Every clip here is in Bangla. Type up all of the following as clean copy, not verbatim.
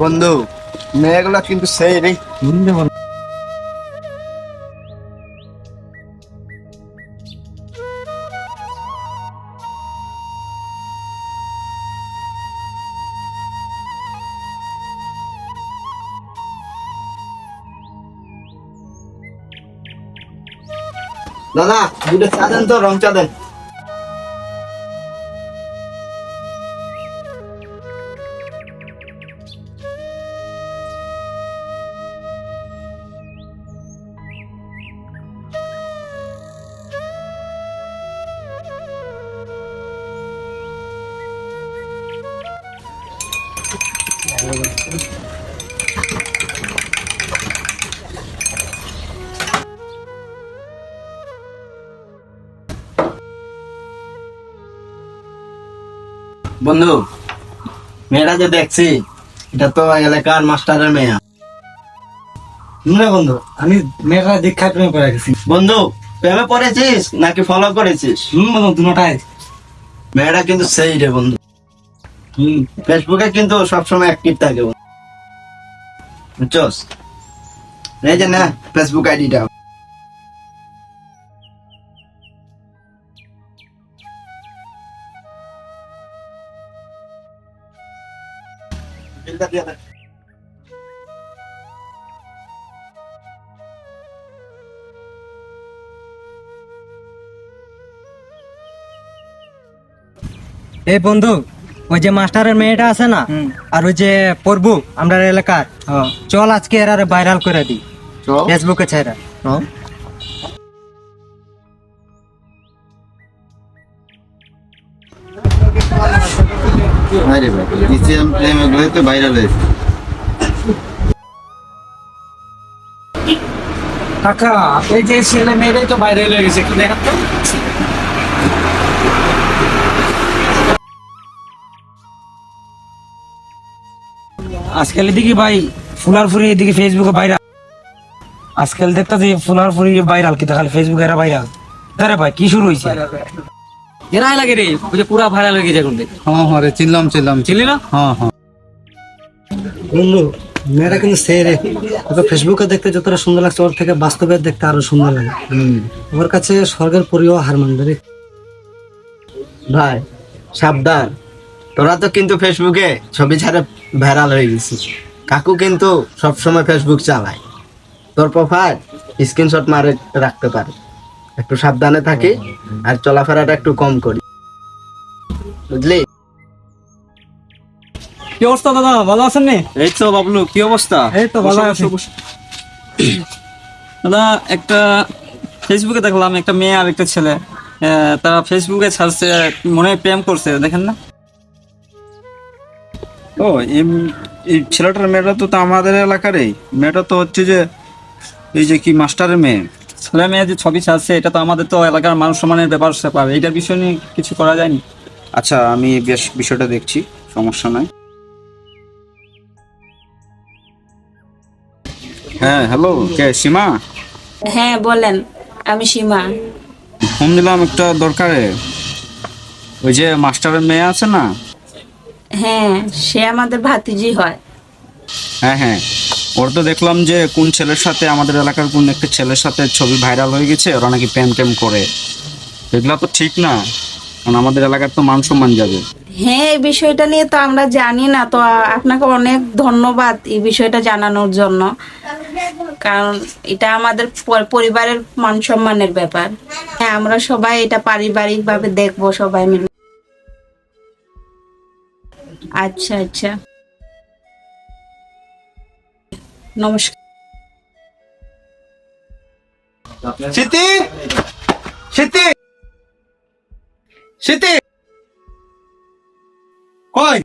বন্ধু, মেয়েগুলা কিন্তু সেই রে। দাদা, দুটো চা দেন তো, রং চা দেন। বন্ধু, মেয়েটা যে দেখছি এটা তো এলাকার মাস্টারের মেয়ে। না বন্ধু, আমি মেয়েটা দীক্ষা প্রেমে পড়ে গেছি। বন্ধু, প্রেমে পড়েছিস নাকি ফলো করেছিস? বন্ধু, দুটাই। মেয়েটা কিন্তু সেই রে বন্ধু। ফেসবুকে কিন্তু সবসময় অ্যাক্টিভ থাকে বন্ধু। বুঝছস? এই যে না, ফেসবুক আইডিটা। এই বন্ধু, ওই যে মাস্টারের মেয়েটা আছে না, আর ওই যে পড়বু আমরা এলাকার, চল আজকে এরা ভাইরাল করে দিই ফেসবুকে ছেড়ে। আরে ভাই, ইসলাম প্রেম এগুলোই তো ভাইরাল হয়েছে। কাকা, এই যে ছেলে মেয়েরাই তো ভাইরাল হয়ে গেছে, কি দেখেন তো। আজকাল এদিকে ভাই ফুলার ফুরি এদিকে ফেসবুকে ভাইরাল। আজকাল দেখতে যে ফুলার ফুরি ভাইরাল, কি খালি ফেসবুকে এরা ভাইরাল। আরে ভাই, কি শুরু হয়েছে? এরাই লাগে রে, ওই যে পুরা ভাইরাল হয়ে গেছে এখন। হ্যাঁ রে, চিনলাম চিনলি না? হ্যাঁ। বন্ধু, মেয়েটা কিন্তু সে রে। ওকে ফেসবুকে দেখতে যতটা সুন্দর লাগছে, ওর থেকে বাস্তবে দেখতে আরো সুন্দর লাগে। ওর কাছে স্বর্গের পরিও হার মানবে রে। ভাই সাবধান, তোরা তো কিন্তু ফেসবুকে ছবি ছাড়া ভাইরাল হয়ে গেছিস। কাকু কিন্তু সবসময় ফেসবুক চালায়, তোর প্রোফাইল স্ক্রিনশট মারে রাখতে পারে। একটু সাবধানে থাকি আর চলাফেরাটা একটু কম করি, বুঝলি? কি অবস্থা দাদা, ভালো আছেন নি? এই তো বাবলু, কি অবস্থা? এই তো ভালো আছি। দাদা, একটা ফেসবুকে দেখলাম একটা মেয়ে আর একটা ছেলে, তারা ফেসবুকে ছাড়ছে, মনে হয় প্রেম করছে, দেখেন না? ও, এই ছেলেটার মেয়েটা তো আমাদের এলাকারই। মেয়েটা তো হচ্ছে যে এই যে কি মাস্টারের মেয়ে। ছেলে মেয়ে যে ছবি ছাড়ছে, এটা তো আমাদের তো এলাকার মান সম্মানের ব্যাপার স্যাপার, এইটার বিষয় নিয়ে কিছু করা যায়নি? আচ্ছা, আমি বেশ বিষয়টা দেখছি, সমস্যা নাই। হ্যাঁ, হ্যালো, কে সীমা? হ্যাঁ বলেন, আমি সীমা। ফোন দিলাম একটা দরকারে। ওই যে মাস্টারের মেয়ে আছে না? হ্যাঁ, সে আমাদের ভাতিজি হয়। হ্যাঁ, ওর তো দেখলাম যে কোন ছেলের সাথে, আমাদের এলাকার কোন একটা ছেলের সাথে ছবি ভাইরাল হয়ে গেছে। ওরা নাকি প্রেম টেম করে। এগুলা তো ঠিক না, কারণ আমাদের এলাকার তো মান সম্মান যাবে। হ্যাঁ, এই বিষয়টা নিয়ে তো আমরা জানি না, তো আপনাকে অনেক ধন্যবাদ এই বিষয়টা জানানোর জন্য, কারণ এটা আমাদের পরিবারের মান সম্মানের ব্যাপার। হ্যাঁ, আমরা সবাই এটা পারিবারিক ভাবে দেখবো সবাই মিলে। আচ্ছা আচ্ছা, নমস্কার। স্মৃতি, স্মৃতি, স্মৃতি, কই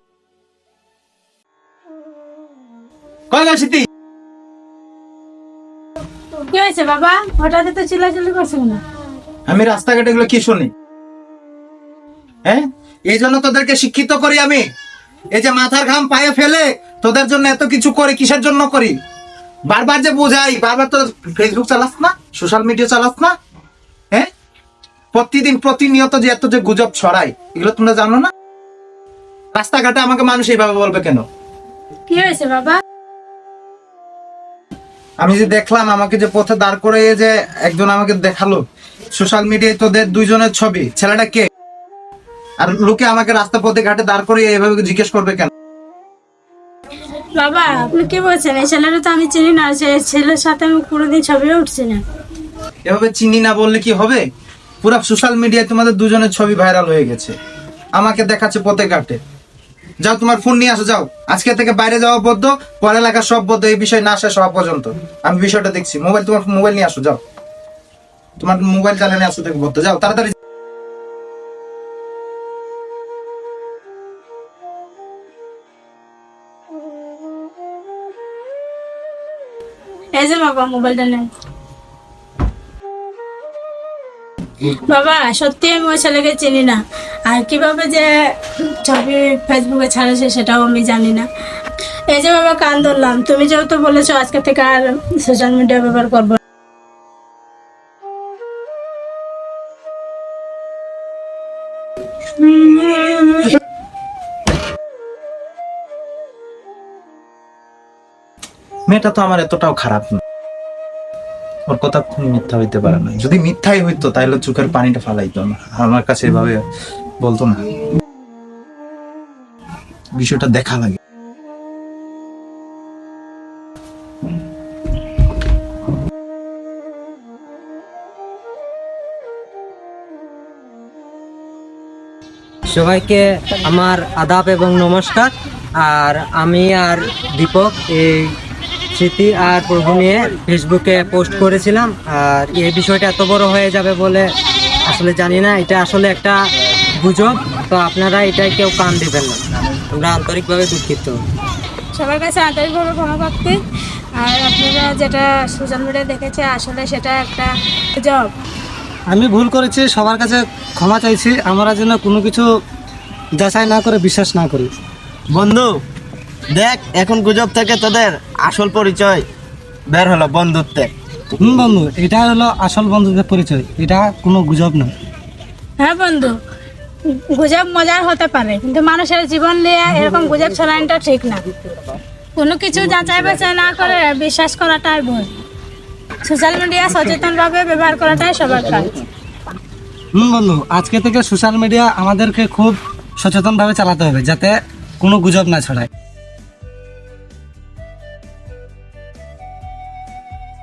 কই গো স্মৃতি? কি হয়েছে বাবা, হঠাৎ তো চিল্লাচিল্লি করছেন না? আমি রাস্তাঘাটে এগুলো কি শুনি? হ্যাঁ, এই জন্য তোদেরকে শিক্ষিত করি আমি। এই যে মাথার ঘাম পায়ে ফেলে তোদের জন্য এত কিছু করি, কিসের জন্য করি? বারবার যে বোঝাই, বারবার তো ফেসবুক চালাস না, সোশ্যাল মিডিয়া চালাস না? হ্যাঁ, প্রতিদিন প্রতিনিয়ত যে এত যে গুজব ছড়াই, এগুলো তোমরা জানো না? রাস্তাঘাটে আমাকে মানুষ এইভাবে বলবে কেন? কি হয়েছে বাবা? আমি যে দেখলাম আমাকে যে পথে দাঁড় করে যে একজন আমাকে দেখালো সোশ্যাল মিডিয়ায় তোদের দুইজনের ছবি, ছেলেটা কে? আর লোকে আমাকে রাস্তা পথে ঘাটে দাঁড় করে এভাবে জিজ্ঞেস করবে কেন? বাবা আপনি কি বলছেন? এই ছেলেটা তো আমি চিনি না, সে ছেলের সাথে আমি কোনোদিন ছবিও উঠছি না। এভাবে চিনি না বললে কি হবে? পুরো সোশ্যাল মিডিয়ায় তোমাদের দুজনের ছবি ভাইরাল হয়ে গেছে, আমাকে দেখাচ্ছে পথে ঘাটে। যাও তোমার ফোন নিয়ে আসো, যাও। আজকে থেকে বাইরে যাওয়া বদ্ধ, পড়ালেখা সব বদ্ধ, এই বিষয় না শেষ হওয়া পর্যন্ত। আমি বিষয়টা দেখছি। তোমার মোবাইল নিয়ে আসো, যাও। তোমার মোবাইল চালানো আসো থেকে বদ্ধ, যাও তাড়াতাড়ি। এই যে বাবা মোবাইলটা নেন। বাবা সত্যি আমি ওই ছেলেকে চিনি না, আর কিভাবে যে ছবি ফেসবুকে ছাড়েছে সেটাও আমি জানি না। এই যে বাবা কান ধরলাম, তুমি যেহেতু বলেছো আজকে থেকে আর সোশ্যাল মিডিয়া ব্যবহার করবো না। মেয়েটা তো আমার এতটাও খারাপ না, ওর কথা খুব মিথ্যা হইতে পারে না। যদি মিথ্যাই হইতো তাহলে চোখের পানিটা ফালাইতো না, আমার কাছে এভাবে বলতো না। বিষয়টা দেখা লাগে। সবাইকে আমার আদাব এবং নমস্কার। আর আমি আর দীপক এই স্মৃতি আর প্রভু নিয়ে ফেসবুকে পোস্ট করেছিলাম, আর এই বিষয়টা এত বড় হয়ে যাবে বলে আসলে জানি না। এটা আসলে একটা গুজব, তো আপনারা এটাই কেউ কান দিবেন না, আমরা আন্তরিকভাবে দুঃখিত। সবার কাছে আন্তরিকভাবে ক্ষমা প্রার্থী। আর আপনারা যেটা সোশ্যাল মিডিয়া দেখেছে আসলে সেটা একটা জব। আমি ভুল করেছি, সবার কাছে ক্ষমা চাইছি। আমরা যেন কোনো কিছু যাচাই না করে বিশ্বাস না করি। বন্ধু দেখ, এখন গুজব থেকে তোদের আসল পরিচয় বের হলো, বন্ধুত্বের। বন্ধু, এটা হলো আসল বন্ধুদের পরিচয়, এটা কোনো গুজব না। হ্যাঁ বন্ধু, গুজব মজার হতে পারে কিন্তু মানুষের জীবন নিয়ে এরকম গুজব ছড়ানোটা ঠিক না। কোনো কিছু যাচাই বাছাই না করে বিশ্বাস করাটাই ভুল। সোশ্যাল মিডিয়া সচেতনভাবে ব্যবহার করাটাই সবার কাজ। বন্ধু, আজকে থেকে সোশ্যাল মিডিয়া আমাদেরকে খুব সচেতনভাবে চালাতে হবে যাতে কোনো গুজব না ছড়ায়।